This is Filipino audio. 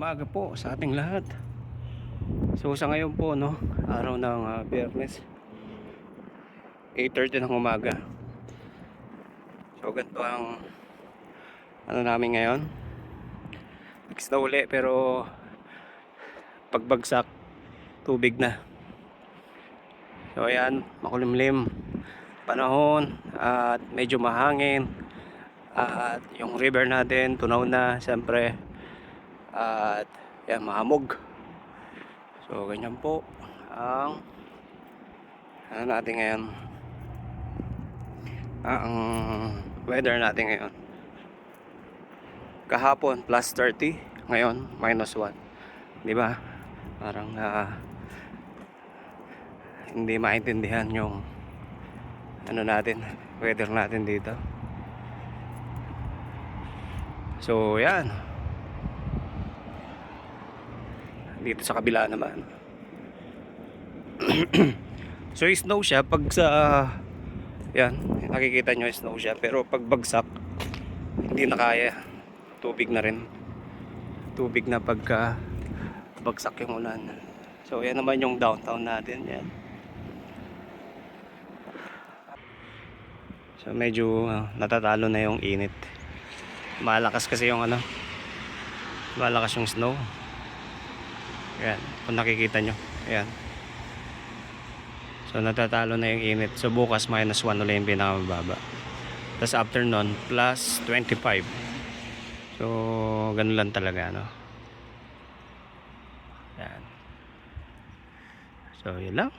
umaga po sa ating lahat. So sa ngayon po, no, araw ng Biyernes, 8:30 ng umaga. So ganito ang ano namin ngayon. Mix na uli pero pagbagsak tubig na. So ayan, makulimlim panahon at medyo mahangin. At yung river natin tunaw na siyempre. At yan, mahamog. So ganyan po ang ano natin ngayon, ang weather natin ngayon. Kahapon plus 30, ngayon minus 1, di ba? Parang hindi maintindihan yung ano natin, weather natin dito. So yan, dito sa kabila naman so snow siya pag sa yan, nakikita nyo snow siya, pero pag bagsak hindi na kaya, tubig na rin, tubig na pagka bagsak yung ulan. So yan naman yung downtown natin yan. So medyo natatalo na yung init, malakas kasi yung ano, malakas yung snow. Ayan, kung nakikita nyo, ayan. So natatalo na yung init. So bukas minus 1 ulit yung pinakamababa. Tapos after nun, plus 25. So ganun lang talaga, no? Ayan. So yun lang.